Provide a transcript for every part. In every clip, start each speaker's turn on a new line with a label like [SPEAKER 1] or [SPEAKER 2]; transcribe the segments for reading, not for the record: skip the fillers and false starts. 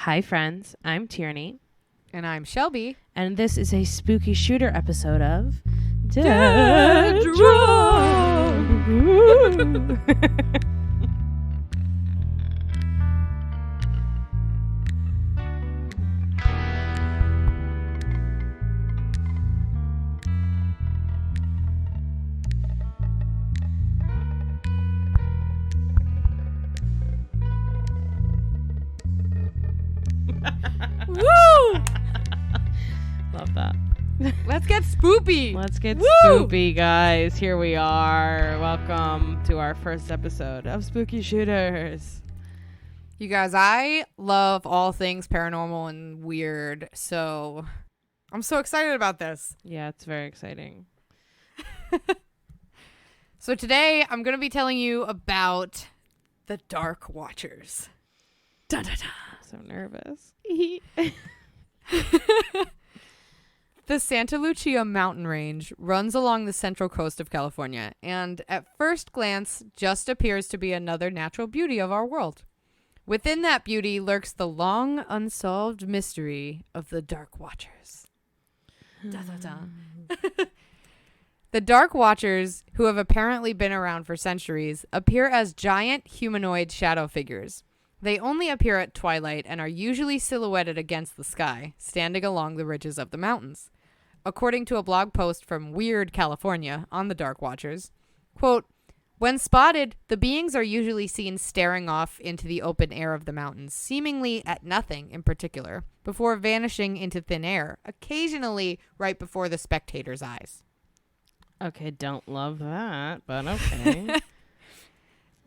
[SPEAKER 1] Hi, friends. I'm Tierney.
[SPEAKER 2] And I'm Shelby.
[SPEAKER 1] And this is a spooky shooter episode of
[SPEAKER 2] Dead
[SPEAKER 1] Drunk.
[SPEAKER 2] Woo!
[SPEAKER 1] Love that.
[SPEAKER 2] Let's get spoopy.
[SPEAKER 1] Let's get
[SPEAKER 2] Woo!
[SPEAKER 1] spoopy, guys. Here we are. Welcome to our first episode of Spooky Shooters.
[SPEAKER 2] You guys, I love all things paranormal and weird, so I'm so excited about this.
[SPEAKER 1] Yeah, it's very exciting.
[SPEAKER 2] So today I'm going to be telling you about the Dark Watchers. Dun, dun, dun.
[SPEAKER 1] So nervous.
[SPEAKER 2] The Santa Lucia mountain range runs along the central coast of California and at first glance just appears to be another natural beauty of our world. Within that beauty lurks the long unsolved mystery of the Dark Watchers. Dun, dun, dun. The Dark Watchers, who have apparently been around for centuries, appear as giant humanoid shadow figures. They only appear at twilight and are usually silhouetted against the sky, standing along the ridges of the mountains. According to a blog post from Weird California on the Dark Watchers, quote, "When spotted, the beings are usually seen staring off into the open air of the mountains, seemingly at nothing in particular, before vanishing into thin air, occasionally right before the spectator's eyes."
[SPEAKER 1] Okay, don't love that, but okay.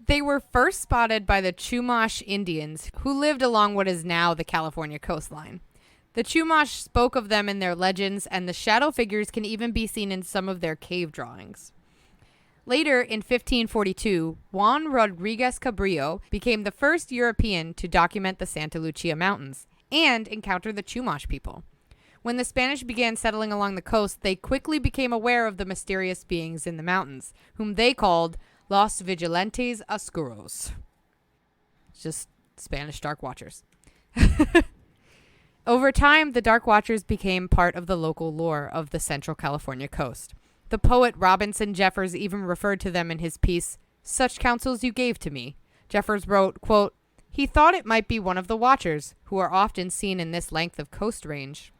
[SPEAKER 2] They were first spotted by the Chumash Indians, who lived along what is now the California coastline. The Chumash spoke of them in their legends, and the shadow figures can even be seen in some of their cave drawings. Later, in 1542, Juan Rodriguez Cabrillo became the first European to document the Santa Lucia Mountains and encounter the Chumash people. When the Spanish began settling along the coast, they quickly became aware of the mysterious beings in the mountains, whom they called Los Vigilantes Oscuros. It's just Spanish Dark Watchers. Over time, the Dark Watchers became part of the local lore of the Central California coast. The poet Robinson Jeffers even referred to them in his piece, "Such Counsels You Gave to Me." Jeffers wrote, quote, "He thought it might be one of the Watchers, who are often seen in this length of coast range."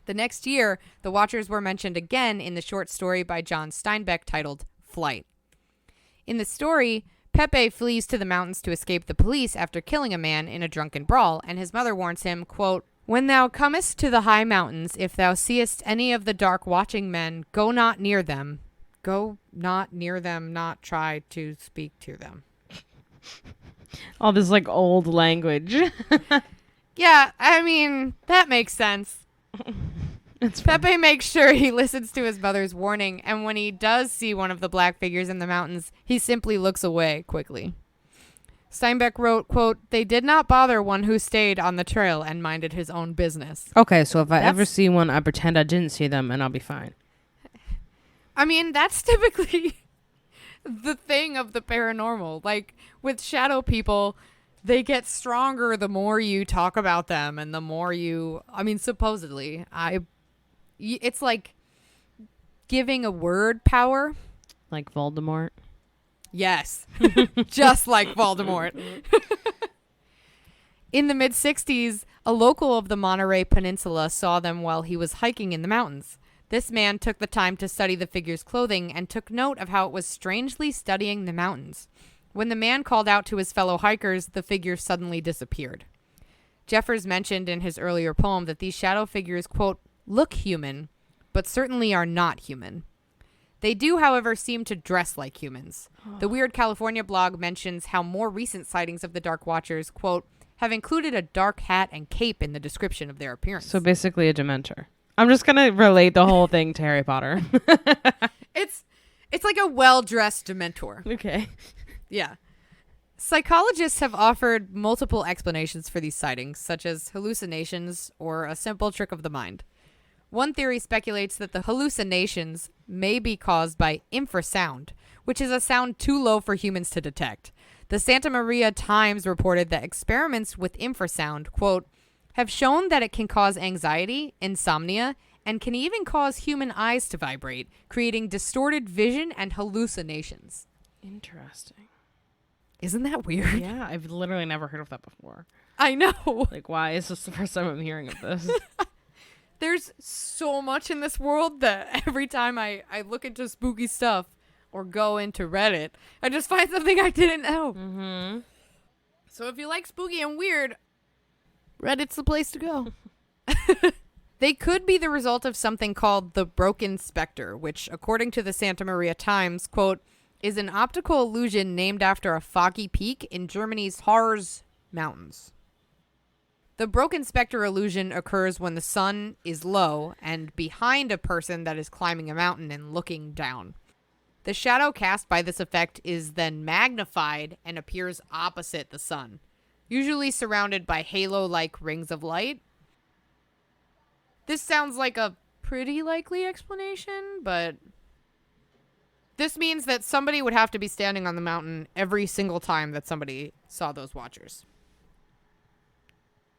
[SPEAKER 2] The next year, the Watchers were mentioned again in the short story by John Steinbeck titled Flight. In the story, Pepe flees to the mountains to escape the police after killing a man in a drunken brawl, and his mother warns him, quote, "When thou comest to the high mountains, if thou seest any of the dark watching men, go not near them. Go not near them, not try to speak to them."
[SPEAKER 1] All this like old language.
[SPEAKER 2] Yeah, I mean, that makes sense.
[SPEAKER 1] It's fun.
[SPEAKER 2] Pepe makes sure he listens to his mother's warning, and when he does see one of the black figures in the mountains, he simply looks away quickly. Steinbeck wrote, quote, "They did not bother one who stayed on the trail and minded his own business."
[SPEAKER 1] Okay, so if I ever
[SPEAKER 2] That's-
[SPEAKER 1] see one, I pretend I didn't see them and I'll be fine.
[SPEAKER 2] I mean, that's typically the thing of the paranormal. Like, with shadow people, they get stronger the more you talk about them and the more you, I mean, supposedly, it's like giving a word power.
[SPEAKER 1] Like Voldemort.
[SPEAKER 2] Yes, just like Voldemort. In the mid-60s, a local of the Monterey Peninsula saw them while he was hiking in the mountains. This man took the time to study the figure's clothing and took note of how it was strangely studying the mountains. When the man called out to his fellow hikers, the figure suddenly disappeared. Jeffers mentioned in his earlier poem that these shadow figures, quote, "look human, but certainly are not human. They do, however, seem to dress like humans." The Weird California blog mentions how more recent sightings of the Dark Watchers, quote, "have included a dark hat and cape in the description of their appearance."
[SPEAKER 1] So basically a Dementor. I'm just going to relate the whole thing to Harry Potter.
[SPEAKER 2] It's like a well-dressed Dementor.
[SPEAKER 1] Okay.
[SPEAKER 2] Yeah. Psychologists have offered multiple explanations for these sightings, such as hallucinations or a simple trick of the mind. One theory speculates that the hallucinations may be caused by infrasound, which is a sound too low for humans to detect. The Santa Maria Times reported that experiments with infrasound, quote, have shown that it can cause anxiety, insomnia, and can even cause human eyes to vibrate, creating distorted vision and hallucinations.
[SPEAKER 1] Interesting.
[SPEAKER 2] Isn't that weird?
[SPEAKER 1] Yeah, I've literally never heard of that before.
[SPEAKER 2] I know.
[SPEAKER 1] Like, why is this the first time I'm hearing of this?
[SPEAKER 2] There's so much in this world that every time I look into spooky stuff or go into Reddit, I just find something I didn't know.
[SPEAKER 1] Mm-hmm.
[SPEAKER 2] So if you like spooky and weird, Reddit's the place to go. They could be the result of something called the Broken Spectre, which, according to the Santa Maria Times, quote, is an optical illusion named after a foggy peak in Germany's Harz Mountains. The Broken Spectre illusion occurs when the sun is low and behind a person that is climbing a mountain and looking down. The shadow cast by this effect is then magnified and appears opposite the sun, usually surrounded by halo-like rings of light. This sounds like a pretty likely explanation, but this means that somebody would have to be standing on the mountain every single time that somebody saw those watchers.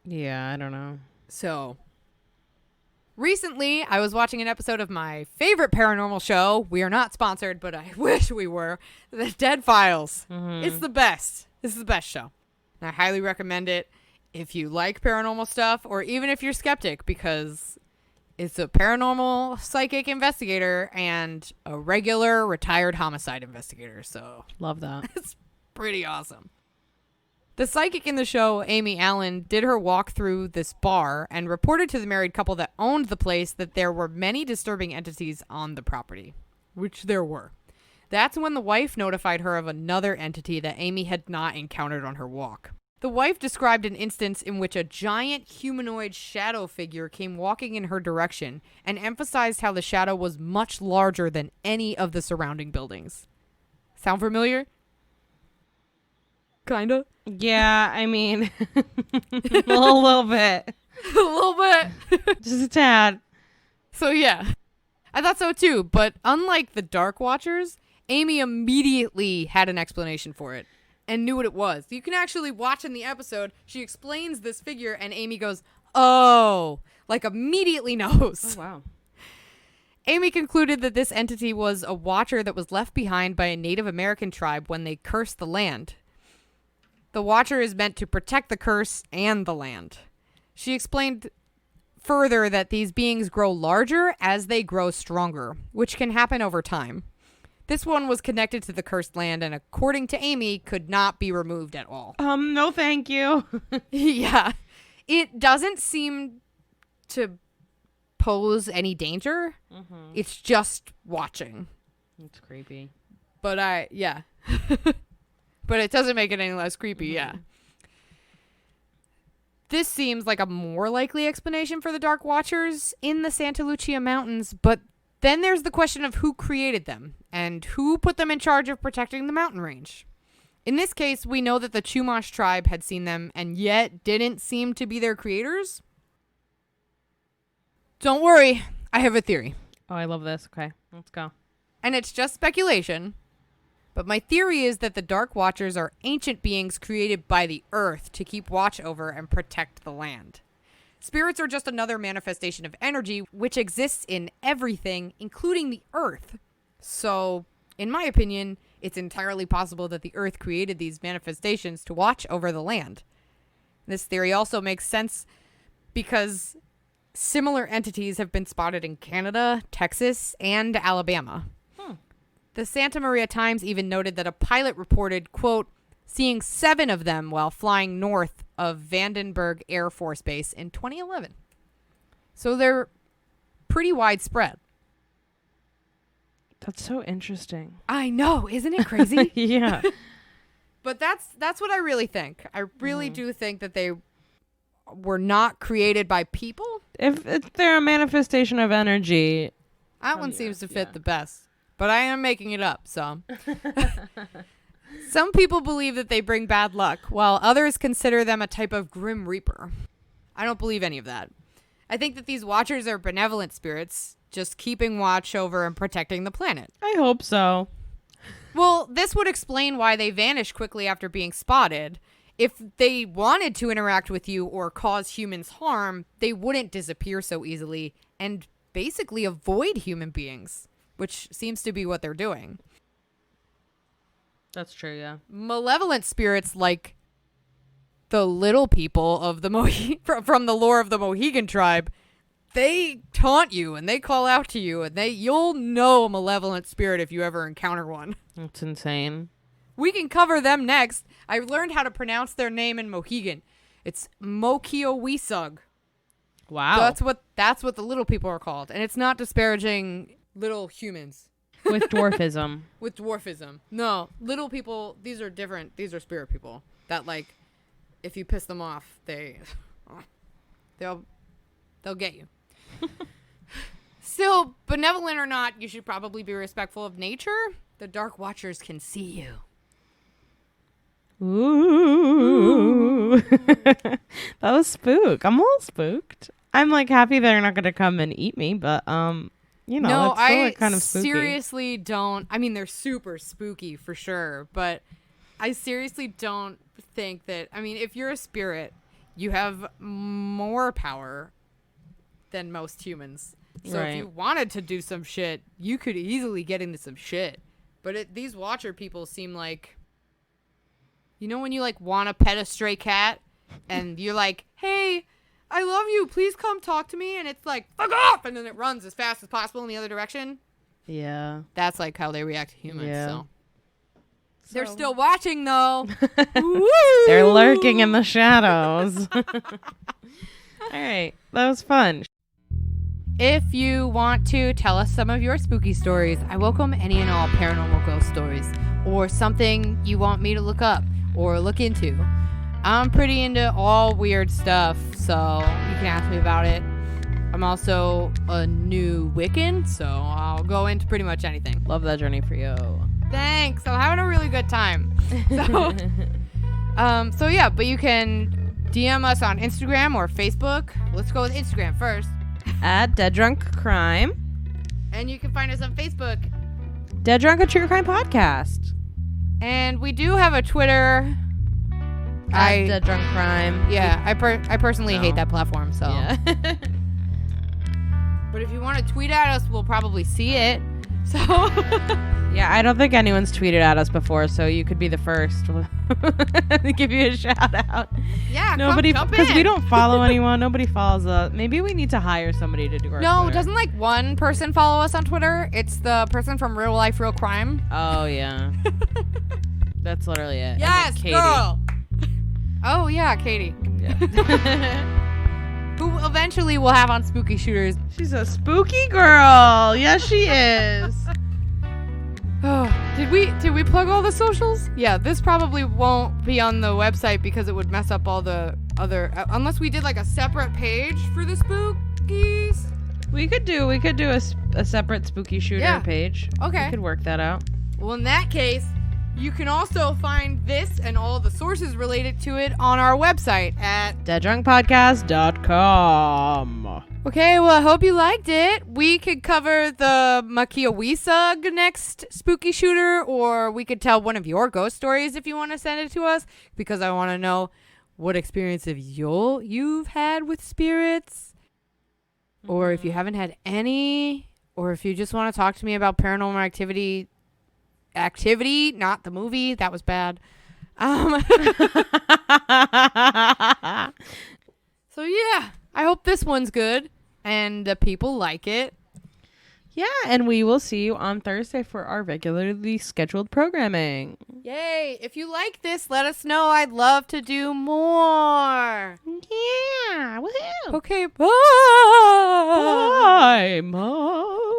[SPEAKER 1] Yeah, I don't know.
[SPEAKER 2] So, recently, I was watching an episode of my favorite paranormal show. We are not sponsored, but I wish we were. The Dead Files.
[SPEAKER 1] Mm-hmm.
[SPEAKER 2] It's the best. This is the best show. And I highly recommend it if you like paranormal stuff or even if you're skeptic, because it's a paranormal psychic investigator and a regular retired homicide investigator. So,
[SPEAKER 1] Love that.
[SPEAKER 2] it's pretty awesome. The psychic in the show, Amy Allen, did her walk through this bar and reported to the married couple that owned the place that there were many disturbing entities on the property, which there were. That's when the wife notified her of another entity that Amy had not encountered on her walk. The wife described an instance in which a giant humanoid shadow figure came walking in her direction and emphasized how the shadow was much larger than any of the surrounding buildings. Sound familiar? Kinda.
[SPEAKER 1] Yeah, I mean, a little bit.
[SPEAKER 2] A little bit.
[SPEAKER 1] Just a tad.
[SPEAKER 2] So yeah, I thought so too. But unlike the Dark Watchers, Amy immediately had an explanation for it and knew what it was. You can actually watch in the episode. She explains this figure and Amy goes, "Oh," like immediately knows.
[SPEAKER 1] Oh, wow.
[SPEAKER 2] Amy concluded that this entity was a watcher that was left behind by a Native American tribe when they cursed the land. The watcher is meant to protect the curse and the land. She explained further that these beings grow larger as they grow stronger, which can happen over time. This one was connected to the cursed land and, according to Amy, could not be removed at all.
[SPEAKER 1] No thank you.
[SPEAKER 2] Yeah. It doesn't seem to pose any danger.
[SPEAKER 1] Mm-hmm.
[SPEAKER 2] It's just watching.
[SPEAKER 1] It's creepy.
[SPEAKER 2] But yeah. But it doesn't make it any less creepy, yeah. This seems like a more likely explanation for the Dark Watchers in the Santa Lucia Mountains, but then there's the question of who created them and who put them in charge of protecting the mountain range. In this case, we know that the Chumash tribe had seen them and yet didn't seem to be their creators. Don't worry, I have a theory.
[SPEAKER 1] Oh, I love this. Okay, let's go.
[SPEAKER 2] And it's just speculation. But my theory is that the Dark Watchers are ancient beings created by the earth to keep watch over and protect the land. Spirits are just another manifestation of energy which exists in everything, including the earth. So, in my opinion, it's entirely possible that the earth created these manifestations to watch over the land. This theory also makes sense because similar entities have been spotted in Canada, Texas, and Alabama. The Santa Maria Times even noted that a pilot reported, quote, seeing 7 of them while flying north of Vandenberg Air Force Base in 2011. So they're pretty widespread.
[SPEAKER 1] That's so interesting.
[SPEAKER 2] I know, isn't it crazy?
[SPEAKER 1] Yeah.
[SPEAKER 2] But that's what I really think. I really do think that they were not created by people.
[SPEAKER 1] If they're a manifestation of energy.
[SPEAKER 2] That one seems to fit the best. But I am making it up, so. Some people believe that they bring bad luck, while others consider them a type of grim reaper. I don't believe any of that. I think that these watchers are benevolent spirits, just keeping watch over and protecting the planet.
[SPEAKER 1] I hope so.
[SPEAKER 2] Well, this would explain why they vanish quickly after being spotted. If they wanted to interact with you or cause humans harm, they wouldn't disappear so easily and basically avoid human beings, which seems to be what they're doing.
[SPEAKER 1] That's true, yeah.
[SPEAKER 2] Malevolent spirits like the little people of the from the lore of the Mohegan tribe, they taunt you and they call out to you, and you'll know a malevolent spirit if you ever encounter one.
[SPEAKER 1] That's insane.
[SPEAKER 2] We can cover them next. I learned how to pronounce their name in Mohegan. It's Mokiowisug.
[SPEAKER 1] Wow.
[SPEAKER 2] That's what the little people are called, and it's not disparaging little humans.
[SPEAKER 1] With dwarfism.
[SPEAKER 2] With dwarfism. No, little people, these are different. These are spirit people that, like, if you piss them off, they'll get you. Still, benevolent or not, you should probably be respectful of nature. The Dark Watchers can see you.
[SPEAKER 1] Ooh. That was spook. I'm a little spooked. I'm like happy they're not going to come and eat me, but you know,
[SPEAKER 2] no,
[SPEAKER 1] it's still
[SPEAKER 2] I
[SPEAKER 1] like kind of spooky.
[SPEAKER 2] seriously don't. I mean, they're super spooky for sure, but I seriously don't think that. I mean, if you're a spirit, you have more power than most humans. So
[SPEAKER 1] Right.
[SPEAKER 2] if you wanted to do some shit, you could easily get into some shit. But these Watcher people seem like, you know, when you like want to pet a stray cat, and you're like, "Hey, I love you. Please come talk to me." And it's like, "Fuck off!" And then it runs as fast as possible in the other direction.
[SPEAKER 1] Yeah.
[SPEAKER 2] That's like how they react to humans.
[SPEAKER 1] Yeah.
[SPEAKER 2] So they're still watching, though.
[SPEAKER 1] They're lurking in the shadows. All right. That was fun.
[SPEAKER 2] If you want to tell us some of your spooky stories, I welcome any and all paranormal ghost stories, or something you want me to look up or look into. I'm pretty into all weird stuff, so you can ask me about it. I'm also a new Wiccan, so I'll go into pretty much anything.
[SPEAKER 1] Love that journey for you.
[SPEAKER 2] Thanks. I'm having a really good time. So yeah, but you can DM us on Instagram or Facebook. Let's go with Instagram first.
[SPEAKER 1] At Dead Drunk Crime.
[SPEAKER 2] And you can find us on Facebook.
[SPEAKER 1] Dead Drunk, a True Crime Podcast.
[SPEAKER 2] And we do have a Twitter.
[SPEAKER 1] At Dead Drunk Crime.
[SPEAKER 2] Yeah, I personally hate that platform, so.
[SPEAKER 1] Yeah.
[SPEAKER 2] But if you want to tweet at us, we'll probably see it. So.
[SPEAKER 1] Yeah, I don't think anyone's tweeted at us before, so you could be the first to give you a shout out.
[SPEAKER 2] Yeah,
[SPEAKER 1] nobody,
[SPEAKER 2] come
[SPEAKER 1] because
[SPEAKER 2] in.
[SPEAKER 1] we don't follow anyone. Nobody follows us. Maybe we need to hire somebody to do our
[SPEAKER 2] No,
[SPEAKER 1] Twitter.
[SPEAKER 2] doesn't like one person follow us on Twitter? It's the person from Real Life, Real Crime.
[SPEAKER 1] Oh yeah, that's literally it. And
[SPEAKER 2] Yes,
[SPEAKER 1] Katie.
[SPEAKER 2] girl. Oh yeah, Katie.
[SPEAKER 1] Yeah.
[SPEAKER 2] Who eventually we'll have on Spooky Shooters.
[SPEAKER 1] She's a spooky girl. Yes, she is.
[SPEAKER 2] Oh, did we plug all the socials? Yeah, this probably won't be on the website because it would mess up all the other unless we did like a separate page for the spookies.
[SPEAKER 1] We could do a separate spooky shooter page.
[SPEAKER 2] Okay.
[SPEAKER 1] We could work that out.
[SPEAKER 2] Well, in that case, you can also find this and all the sources related to it on our website at
[SPEAKER 1] deaddrunkpodcast.com.
[SPEAKER 2] Okay, well, I hope you liked it. We could cover the Mokiowisug next spooky shooter, or we could tell one of your ghost stories if you want to send it to us, because I want to know what experience you've had with spirits, or if you haven't had any, or if you just want to talk to me about Paranormal Activity, not the movie. That was bad. So yeah, I hope this one's good and the people like it.
[SPEAKER 1] Yeah, and we will see you on Thursday for our regularly scheduled programming.
[SPEAKER 2] Yay! If you like this, let us know. I'd love to do more.
[SPEAKER 1] Yeah, woohoo.
[SPEAKER 2] Okay, bye.
[SPEAKER 1] Bye, Mom.